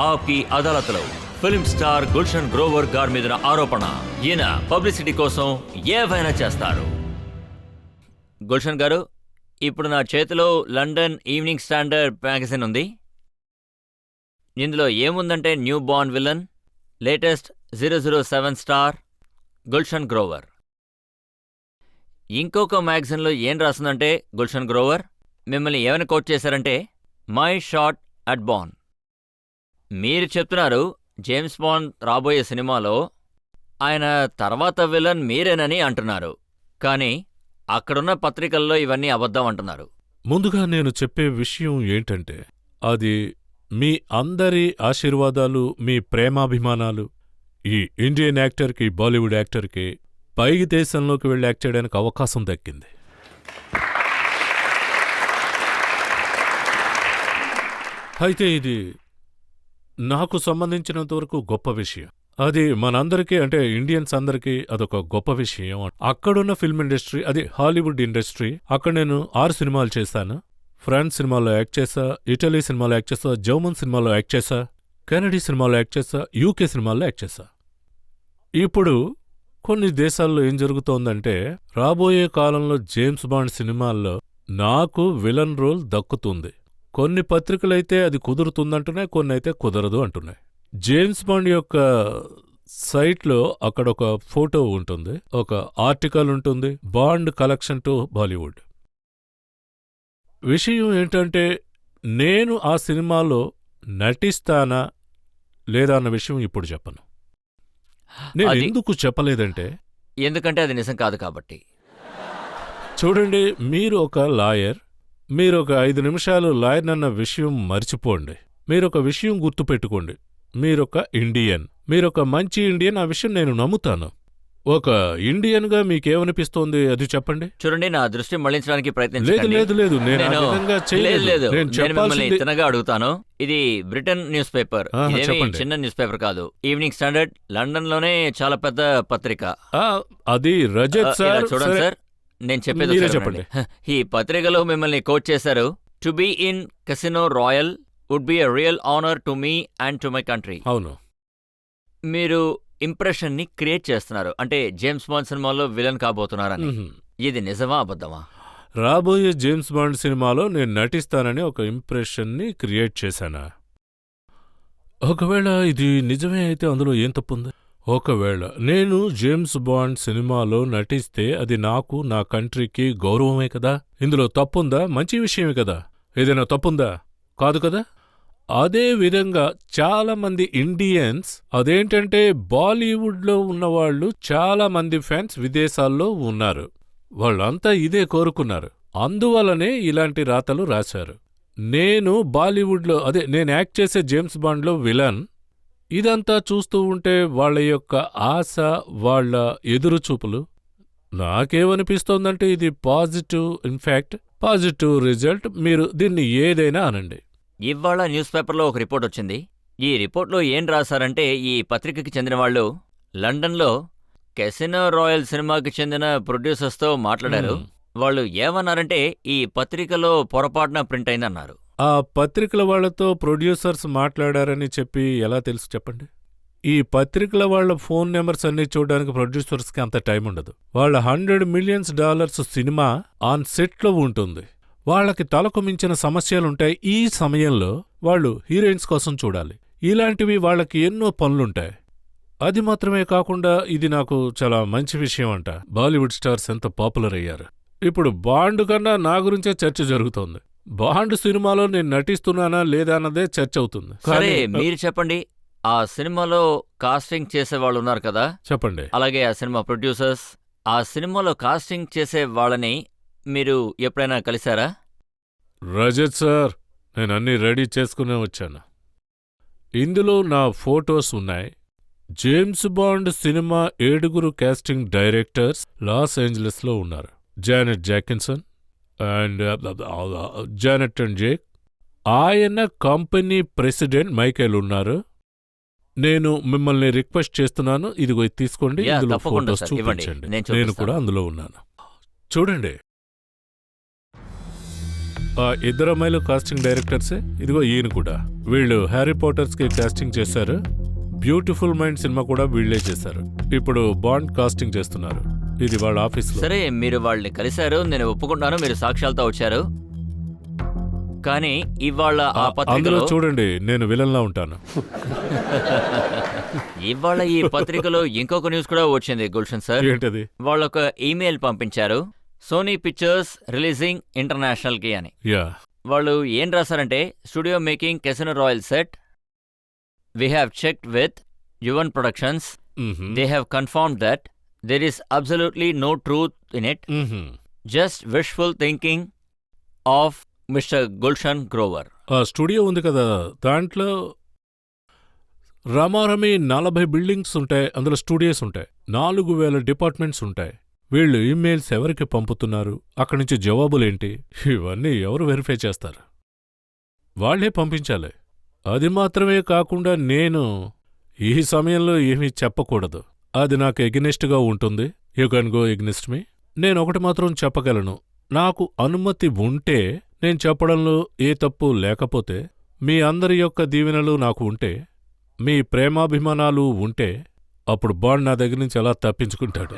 ఆప్కి అదాలత్లో film star Gulshan Grover గారి మీద ఆరోపణ. ఈయన పబ్లిసిటీ కోసం ఏవైనా చేస్తారు. గుల్షన్ గారు, ఇప్పుడు నా చేతిలో లండన్ ఈవినింగ్ స్టాండర్డ్ మ్యాగజైన్ ఉంది. ఇందులో ఏముందంటే new born villain, latest 007 star Gulshan Grover. ఇంకొక మ్యాగజైన్లో ఏం రాస్తుందంటే గుల్షన్ గ్రోవర్ మిమ్మల్ని ఏమైనా కోట్ చేశారంటే మై షాట్ అట్ బాండ్. మీరు చెప్తున్నారు జేమ్స్ బాండ్ రాబోయే సినిమాలో ఆయన తర్వాత విలన్ మీరేనని అంటున్నారు. కానీ అక్కడున్న పత్రికల్లో ఇవన్నీ అబద్ధం అంటున్నారు. ముందుగా నేను చెప్పే విషయం ఏంటంటే, అది మీ అందరి ఆశీర్వాదాలు, మీ ప్రేమాభిమానాలు ఈ ఇండియన్ యాక్టర్కి, బాలీవుడ్ యాక్టర్కి పైకి దేశంలోకి వెళ్ళి యాక్ట్ చేయడానికి అవకాశం దక్కింది. అయితే ఇది నాకు సంబంధించినంతవరకు గొప్ప విషయం. అది మనందరికీ, అంటే ఇండియన్స్ అందరికీ అదొక గొప్ప విషయం. అక్కడున్న ఫిల్మ్ ఇండస్ట్రీ, అది హాలీవుడ్ ఇండస్ట్రీ, అక్కడ నేను 6 సినిమాలు చేశాను. ఫ్రాన్స్ సినిమాలో యాక్ట్ చేశా, ఇటలీ సినిమాలో యాక్ట్ చేశా, జర్మన్ సినిమాలో యాక్ట్ చేశా, కెనడీ సినిమాలో యాక్ట్ చేశా, యూకే సినిమాల్లో యాక్ట్ చేశా. ఇప్పుడు కొన్ని దేశాల్లో ఏం జరుగుతోందంటే, రాబోయే కాలంలో జేమ్స్ బాండ్ సినిమాల్లో నాకు విలన్ రోల్ దక్కుతుంది. కొన్ని పత్రికలైతే అది కుదురుతుందంటున్నాయి, కొన్ని అయితే కుదరదు అంటున్నాయి. జేమ్స్ బాండ్ యొక్క సైట్లో అక్కడ ఒక ఫోటో ఉంటుంది, ఒక ఆర్టికల్ ఉంటుంది, బాండ్ కలెక్షన్ టు బాలీవుడ్. విషయం ఏంటంటే, నేను ఆ సినిమాలో నటిస్తానా లేదా అన్న విషయం ఇప్పుడు చెప్పను. నేను ఎందుకు చెప్పలేదంటే, ఎందుకంటే అది నిజం కాదు కాబట్టి. చూడండి, మీరు ఒక లాయర్, మీరొక 5 నిమిషాలు లాయర్ అన్న విషయం మర్చిపోండి. మీరొక విషయం గుర్తుపెట్టుకోండి, మీరొక ఇండియన్, మీరొక మంచి ఇండియన్. ఆ విషయం నేను నమ్ముతాను. ఒక ఇండియన్గా మీకేమనిపిస్తోంది అది చెప్పండి. చూడండి, నా దృష్టి మళ్లించడానికి లేదు ప్రయత్నించండి. లేదు లేదు, నేను ఆ విధంగా చేయలేదు. నేను మిమ్మల్ని చెప్పాల్సింది తినగా అడుగుతాను. ఇది బ్రిటన్ న్యూస్ పేపర్, ఇదేమీ చెప్పండి. చిన్న న్యూస్ పేపర్ కాదు. ఈవినింగ్ స్టాండర్డ్ లండన్ లోనే చాలా పెద్ద పత్రిక. అది రజత్ ఇలా సార్. చూడండి సరే, సార్, నేను చెప్పేది మీరే ఒకసారి చెప్పండి. వినండి. ఈ పత్రికలో మిమ్మల్ని కోట్ చేశారు. To be in Casino Royale would be a real honour to me and to my country. అవును. మీరు ఇంప్రెషన్ ని క్రియేట్ చేస్తున్నారు, అంటే జేమ్స్ బాండ్ సినిమాలో విలన్ కాబోతున్నారని. ఇది నిజమా అబద్ధమా? రాబోయే జేమ్స్ బాండ్ సినిమాలో నేను నటిస్తానని ఒక ఇంప్రెషన్ని క్రియేట్ చేశానా? ఒకవేళ ఇది నిజమే అయితే అందులో ఏం తప్పుంది? ఒకవేళ నేను జేమ్స్ బాండ్ సినిమాలో నటిస్తే అది నాకు, నా కంట్రీకి గౌరవమే కదా. ఇందులో తప్పుందా? మంచి విషయమే కదా. ఏదైనా తప్పుందా? కాదు కదా. అదే విధంగా చాలామంది ఇండియన్స్, అదేంటంటే బాలీవుడ్లో ఉన్నవాళ్లు చాలామంది ఫ్యాన్స్ విదేశాల్లో ఉన్నారు. వాళ్ళంతా ఇదే కోరుకున్నారు. అందువలనే ఇలాంటి రాతలు రాశారు. నేను బాలీవుడ్లో, అదే నేను యాక్ట్ చేసే జేమ్స్ బాండ్లో విలన్. ఇదంతా చూస్తూ ఉంటే వాళ్ళ యొక్క ఆశ, వాళ్ళ ఎదురుచూపులు, నాకేమనిపిస్తోందంటే ఇది పాజిటివ్, ఇన్ఫ్యాక్ట్ పాజిటివ్ రిజల్ట్. మీరు దీన్ని ఏదైనా అనండి. ఇవాళ న్యూస్ పేపర్లో ఒక రిపోర్ట్ వచ్చింది. ఈ రిపోర్ట్లో ఏం రాశారంటే, ఈ పత్రికకి చెందిన వాళ్ళు లండన్లో కెసినో రాయల్ సినిమాకి చెందిన ప్రొడ్యూసర్స్తో మాట్లాడారు. వాళ్ళు ఏమన్నారంటే, ఈ పత్రికలో పొరపాటున ప్రింట్ అయిందన్నారు. ఆ పత్రికల వాళ్లతో ప్రొడ్యూసర్స్ మాట్లాడారని చెప్పి ఎలా తెలుసు చెప్పండి? ఈ పత్రికల వాళ్ల ఫోన్ నెంబర్స్ అన్నీ చూడడానికి ప్రొడ్యూసర్స్కి అంత టైం ఉండదు. వాళ్ళ $100 మిలియన్ సినిమా ఆన్ సెట్లో ఉంటుంది. వాళ్లకి తలకు మించిన సమస్యలుంటాయి. ఈ సమయంలో వాళ్ళు హీరోయిన్స్ కోసం చూడాలి. ఇలాంటివి వాళ్ళకి ఎన్నో పనులుంటాయి. అది మాత్రమే కాకుండా ఇది నాకు చాలా మంచి విషయం అంట. బాలీవుడ్ స్టార్స్ ఎంత పాపులర్ అయ్యారు. ఇప్పుడు బాండ్ కన్నా నా గురించే చర్చ జరుగుతోంది. బాండ్ సినిమాలో నేను నటిస్తున్నానా లేదా అన్నదే చర్చ అవుతుంది. సరే, మీరు చెప్పండి. ఆ సినిమాలో కాస్టింగ్ చేసే వాళ్ళు ఉన్నారు కదా, చెప్పండి. అలాగే ఆ సినిమా ప్రొడ్యూసర్స్, ఆ సినిమాలో కాస్టింగ్ చేసే వాళ్ళని మీరు ఎప్పుడైనా కలిశారా? రజత్ సార్, నేను అన్నీ రెడీ చేసుకునే వచ్చాను. ఇందులో నా ఫోటోస్ ఉన్నాయి. జేమ్స్ బాండ్ సినిమా 7 కాస్టింగ్ డైరెక్టర్స్ లాస్ ఏంజలస్లో ఉన్నారు. Janet Jackinson and Janet and Jake. ఆయన కంపెనీ ప్రెసిడెంట్ మైకేల్ ఉన్నారు. నేను మిమ్మల్ని రిక్వెస్ట్ చేస్తున్నాను, ఇదిగో తీసుకోండి, ఇందులో ఫోటోస్ చూపించండి. నేను కూడా అందులో ఉన్నాను. చూడండి. ఆ ఇద్దరు అమ్మాయిలు కాస్టింగ్ డైరెక్టర్సే. ఇదిగో ఈయన కూడా. వీళ్ళు హ్యారీ పాటర్స్కి కాస్టింగ్ చేశారు. బ్యూటిఫుల్ మైండ్ సినిమా కూడా వీళ్లే చేశారు. ఇప్పుడు బాండ్ కాస్టింగ్ చేస్తున్నారు. ఇది వాళ్ళ ఆఫీస్లో. సరే, మీరు వాళ్ళని కలిశారు, నేను ఒప్పుకుంటాను, మీరు సాక్ష్యాలతో వచ్చారు. కానీ ఇవాళ ఆ అందులో పత్రికలో చూడండి, నేను విలన్లా ఉంటాను. ఇవాళ ఈ పత్రికలో ఇంకొక న్యూస్ కూడా వచ్చింది గుల్షన్ సార్. ఏంటది? వాళ్ళొక ఈమెయిల్ పంపించారు, సోనీ పిక్చర్స్ రిలీజింగ్ ఇంటర్నేషనల్ కి అని. యా. వాళ్ళు ఏం రాశారంటే, studio making Casino Royale set, we have checked with Eon productions, they have confirmed that there is absolutely no truth in it, just wishful thinking of mister Gulshan Grover. ఆ studio ఉంది కదా, దాంట్లో రమారమి 40 బిల్డింగ్స్ ఉంటాయి. అందులో స్టూడియోస్ ఉంటాయి. 4000 డిపార్ట్మెంట్స్ ఉంటాయి. వీళ్ళు ఈమెయిల్స్ ఎవరికి పంపుతున్నారు, అక్కడి నుంచి జవాబులేంటి, ఇవన్నీ ఎవరు వెరిఫై చేస్తారు? వాళ్లే పంపించాలి. అది మాత్రమే కాకుండా నేను ఈ సమయంలో ఏమీ చెప్పకూడదు. అది నాకు ఎగ్నెస్ట్గా ఉంటుంది. యూ కెన్ గో ఎగ్నెస్ట్ మీ. నేను ఒకటి మాత్రం చెప్పగలను, నాకు అనుమతి ఉంటే, నేను చెప్పడంలో ఏ తప్పు లేకపోతే, మీ అందరి యొక్క దీవెనలు నాకు ఉంటే, మీ ప్రేమాభిమానాలు ఉంటే, అప్పుడు బాండ్ నా దగ్గర నుంచి ఎలా తప్పించుకుంటాడు?